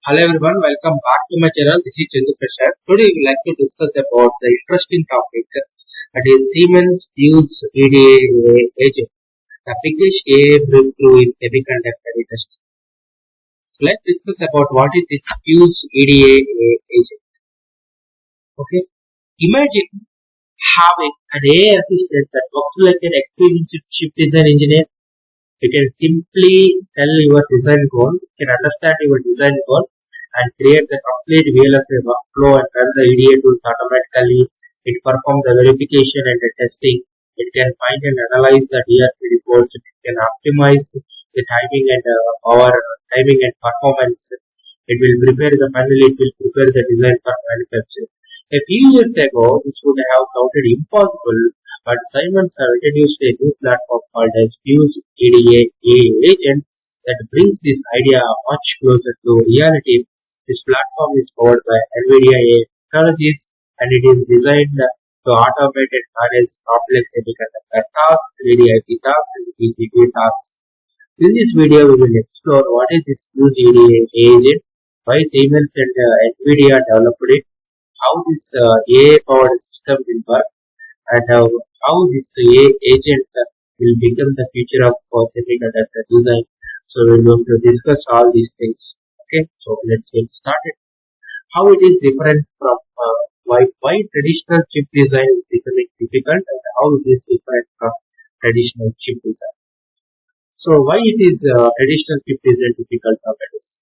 Hello everyone, welcome back to my channel. This is Chandu Prashad. Today we would like to discuss about the interesting topic that is Siemens Fuse EDA AI Agent, the biggest AI breakthrough in semiconductor industry. So let's discuss about what is this Fuse EDA AI Agent. Okay, imagine having an AI assistant that works like an experienced chip design engineer. You can simply tell your design goal, you can understand your design goal and create the complete VLSI workflow and run the EDA tools automatically. It performs the verification and the testing. It can find and analyze the DRC reports. It can optimize the timing and power, timing and performance. It will prepare the panel. It will prepare the design for manufacture. A few years ago, this would have sounded impossible, but Siemens have introduced a new platform called as Fuse EDA AI Agent that brings this idea much closer to reality. This platform is powered by NVIDIA AI technologies and it is designed to automate and manage complex semiconductor tasks, 3D IP tasks, and PCB tasks. In this video, we will explore what is this Fuse EDA agent, why Siemens and NVIDIA developed it, how this AI-powered system will work, and how this AI agent will become the future of semiconductor design. So we're going to discuss all these things. Okay, so let's get started. How it is different from why traditional chip design is becoming difficult and how it is different from traditional chip design. So why it is traditional chip design difficult nowadays?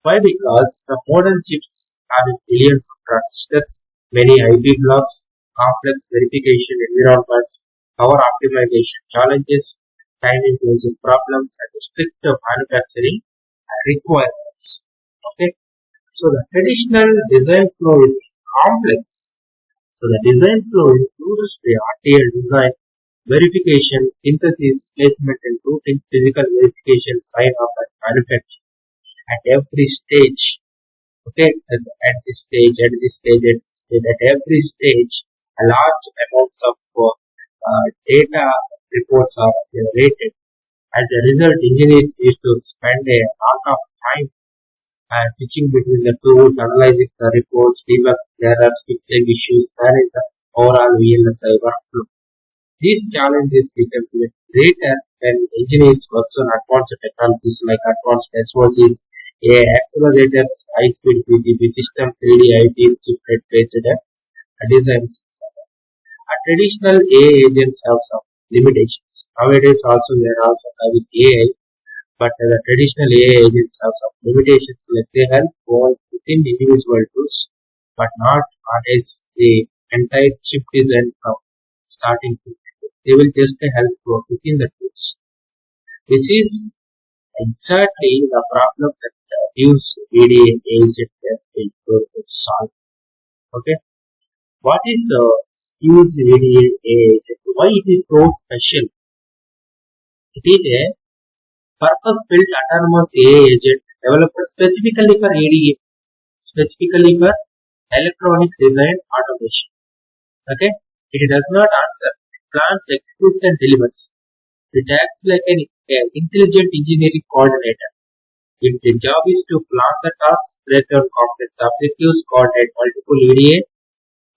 Why? Because the modern chips have billions of transistors, many IP blocks, complex verification environments, power optimization challenges, time inclusion problems, and strict manufacturing requirements. Okay, so the traditional design flow is complex. So the design flow includes the RTL design, verification, synthesis, placement, and routing, physical verification, sign off, and manufacturing at every stage. Okay, at this stage, at this stage, at this stage, at every stage, a large amounts of data reports are generated. As a result, engineers need to spend a lot of time switching between the tools, analyzing the reports, debug errors, fixing issues, manage the overall VLSI workflow. These challenges become even greater when engineers work on advanced technologies like advanced SOCs, AI accelerators, high-speed PCB system, 3D IPs, chiplet-based designs. Traditional AI agents have some limitations. Nowadays also they are also having AI, but the traditional AI agents have some limitations like they help work within individual tools, but not manage the entire chip design from starting to end. They will just help work within the tools. This is exactly the problem that Fuse EDA agent will solve. Okay, what is Fuse EDA agent? Why it is so special? It is a purpose-built autonomous AI agent developed specifically for EDA, specifically for electronic design automation. Okay, it does not answer, it plans, executes, and delivers. It acts like an intelligent engineering coordinator. Its job is to plan the tasks, break down complex objectives, coordinate multiple EDA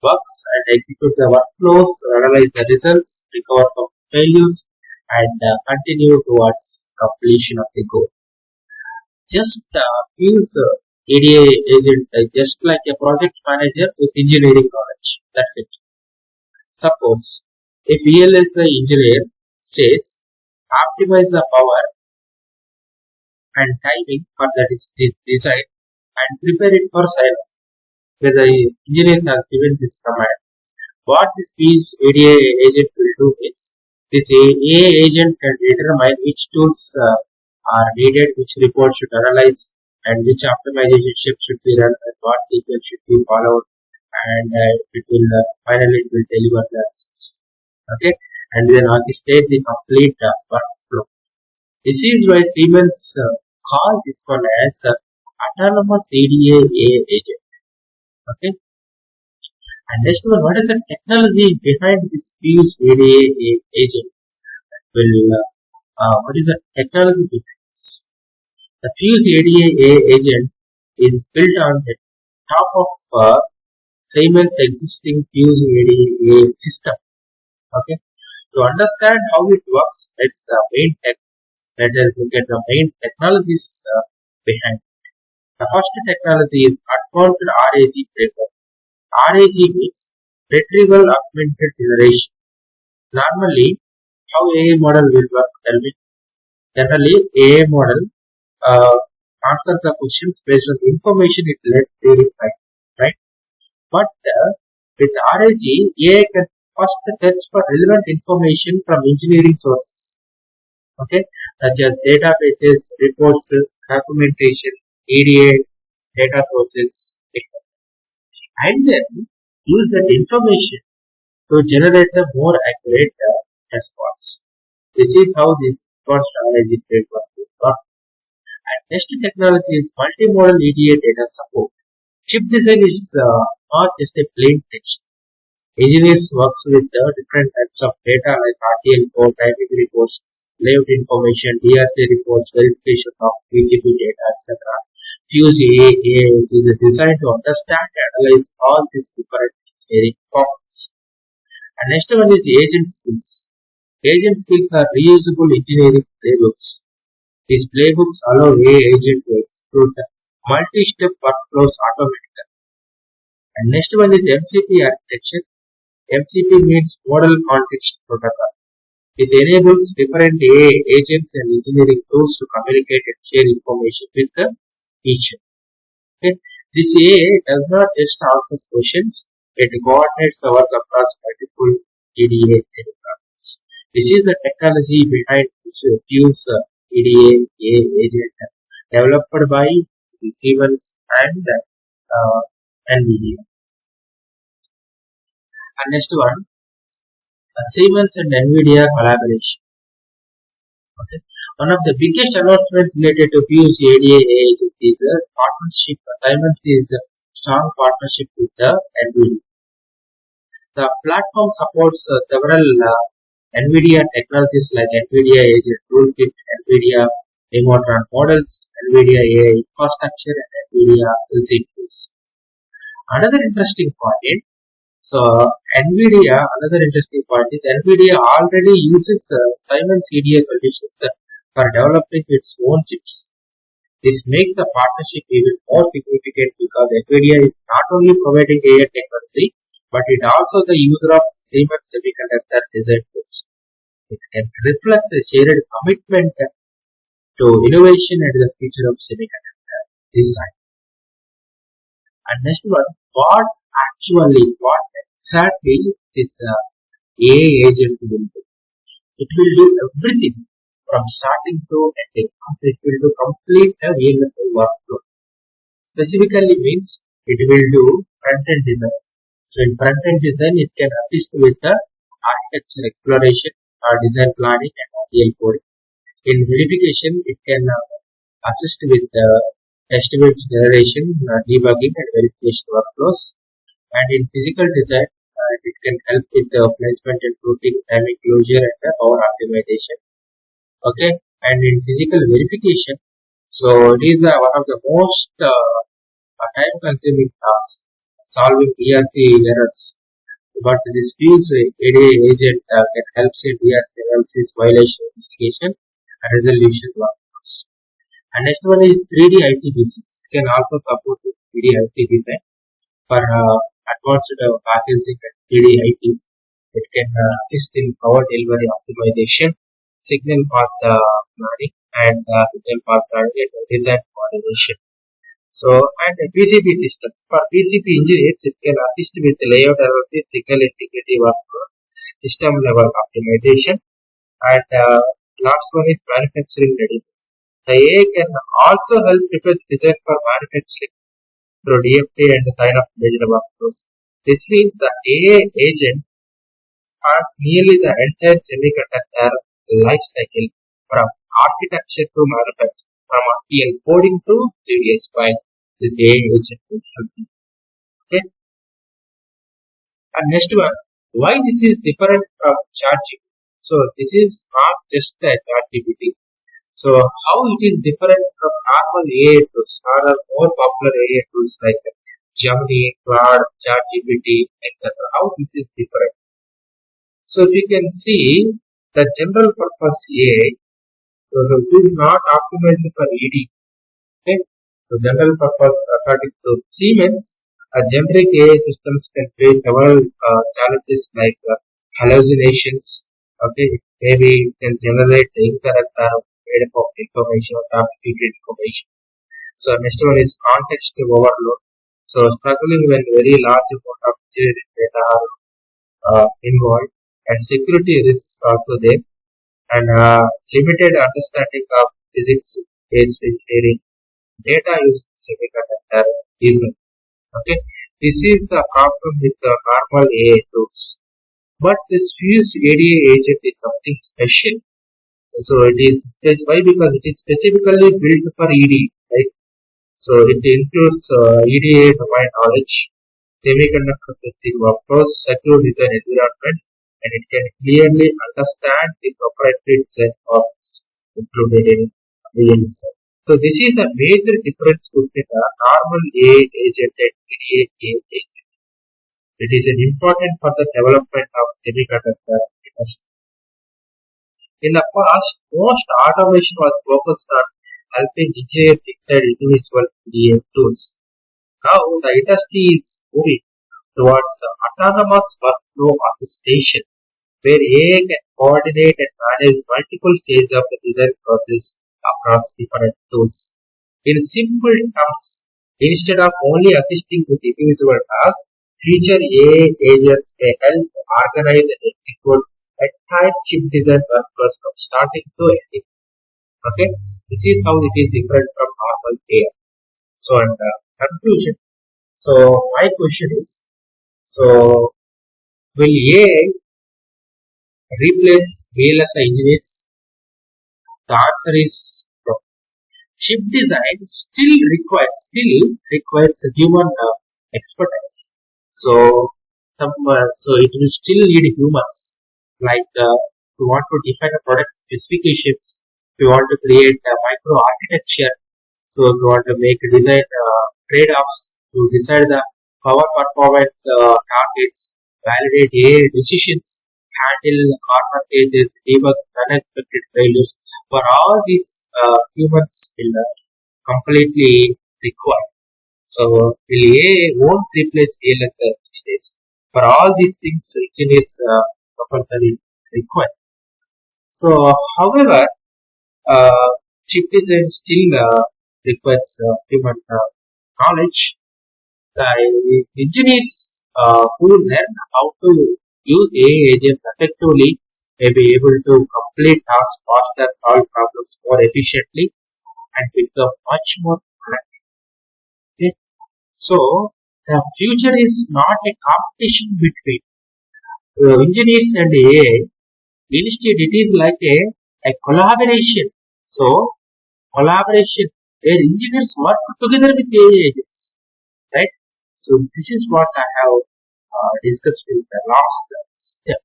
works, and execute the workflows, analyze the results, recover from failures, and continue towards completion of the goal. Just feels EDA agent just like a project manager with engineering knowledge. That's it. Suppose if VLSI engineer says optimize the power and timing for the design and prepare it for sign-off, where the engineers have given this command. What this Fuse EDA agent will do is, this AI agent can determine which tools are needed, which reports should analyze, and which optimization steps should be run, and what sequence should be followed, and it will finally it will deliver the results. Okay, and then orchestrate the complete workflow. This is why Siemens call this one as autonomous EDA AI agent. Okay. And next one, what is the technology behind this Fuse EDA agent? What is the technology behind this? The Fuse EDA agent is built on the top of Siemens' existing Fuse EDA system. Okay, to understand how it works, let us look at the main technologies behind. The first technology is advanced RAG framework. RAG means retrieval augmented generation. Normally, how AI model will work? Tell me. Generally, AI model uh, answer the questions based on the information it let verify, right? But with RAG, AI can first search for relevant information from engineering sources, okay, such as databases, reports, documentation, EDA, data sources, and then use that information to generate a more accurate response. This is how this advanced analysis framework will work. And next technology is multimodal EDA data support. Chip design is not just a plain text. Engineers works with different types of data like RTL code, timing reports, layout information, DRC reports, verification of PCB data, etc. Fuse EDA is designed to understand and analyze all these different engineering formats. And next one is agent skills. Agent skills are reusable engineering playbooks. These playbooks allow AI agent to execute multi-step workflows automatically. And next one is MCP architecture. MCP means Model Context Protocol. It enables different AI agents and engineering tools to communicate and share information with each other. Okay? This AI does not just answer questions, it coordinates our across multiple EDA environments. This is the technology behind this Fuse EDA AI agent developed by Siemens and NVIDIA. And next one, Siemens and NVIDIA collaboration. Okay. One of the biggest announcements related to Fuse EDA agent is a partnership. Siemens is a strong partnership with the NVIDIA. The platform supports several NVIDIA technologies like NVIDIA Agent Toolkit, NVIDIA Remote Run Models, NVIDIA AI Infrastructure, and NVIDIA ZPUs. Another interesting point is NVIDIA already uses Siemens EDA solutions for developing its own chips. This makes the partnership even more significant because NVIDIA is not only providing AI technology, but it also the user of Siemens Semiconductor design tools. It reflects a shared commitment to innovation and the future of semiconductor design. And next one, what exactly this AI agent will do? It will do everything from starting to ending. It will do complete VLSI workflow. Specifically means it will do front-end design. So in front-end design, it can assist with the architecture exploration, design planning, and RTL coding. In verification, it can assist with estimate generation, debugging, and verification workflows. And in physical design, it can help with the placement and routing, timing closure, and power optimization. Okay, and in physical verification, so it is one of the most time-consuming tasks, solving DRC errors. But this Fuse EDA agent can help in DRC analysis, violation investigation, and resolution workflows. And next one is 3D IC design. This can also support 3D IC design for advanced packaging and 3D ICs. It can assist in power delivery optimization, signal path planning, and signal path planning and design coordination. So, and the PCB system. For PCB engineers, it can assist with layout analysis, signal integrity workflow, system level optimization, and last one is manufacturing readiness. The AI can also help prepare design for manufacturing through DFT and sign-off related workflows. This means the AI agent spans nearly the entire semiconductor life cycle from architecture to manufacturing, from RTL coding to 3D spine. This AI agent will help you. Okay. And next one, why this is different from ChatGPT? So this is not just a ChatGPT. So how it is different from normal AI tools or more popular AI tools like Gemini, Claude, ChatGPT, etc. How this is different. So if you can see the general purpose AI, so it is not optimized for ED. Okay? So general purpose according to Siemens, generic AI systems can face several challenges like hallucinations. Okay, maybe it can generate incorrect made up of information or fabricated information. So next one is context overload. So struggling when very large amount of engineering data are involved, and security risks also there, and limited understanding of physics-based engineering data using semiconductor design. Okay, this is a problem with the normal AI tools. But this Fuse EDA agent is something special. So it is why, because it is specifically built for ED, right? So it includes EDA domain knowledge, semiconductor testing workflows, secure design environments, and it can clearly understand the proprietary design topics included in VLSI. So this is the major difference between a normal AI agent and EDA agent. So it is an important for the development of semiconductor industry. In the past, most automation was focused on helping engineers inside individual EDA tools. Now the industry is moving towards autonomous workflow orchestration, where AI can coordinate and manage multiple stages of the design process across different tools. In simple terms, instead of only assisting with individual tasks, future AI agents may help organize and execute entire chip design workflows from starting to ending. Okay, this is how it is different from normal AI. So, and conclusion. So, my question is: so, will AI replace VLSI engineers? The answer is no. Chip design still requires human expertise. So so it will still need humans. Like if you want to define a product specifications, if you want to create a micro architecture, so if you want to make design trade-offs to decide the power performance targets, validate AI decisions, handle corner cases, debug unexpected failures. For all these, humans will completely require. So will AI won't replace VLSI engineers. For all these things, engineers compulsory require. So, however, uh, chip design still requires human knowledge. The engineers who learn how to use AI agents effectively may be able to complete tasks faster, solve problems more efficiently, and become much more productive. So, the future is not a competition between engineers and AI. Instead, it is like a collaboration. So, collaboration where engineers work together with AI agents, right? So, this is what I have discussed in the last step.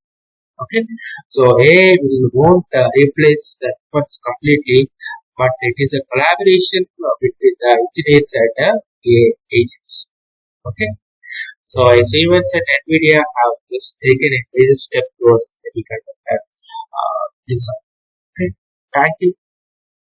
Okay, so AI won't replace the efforts completely, but it is a collaboration between the engineers and the AI agents. Okay, so Siemens and NVIDIA have just taken a major step towards semiconductor design. Okay, thank you.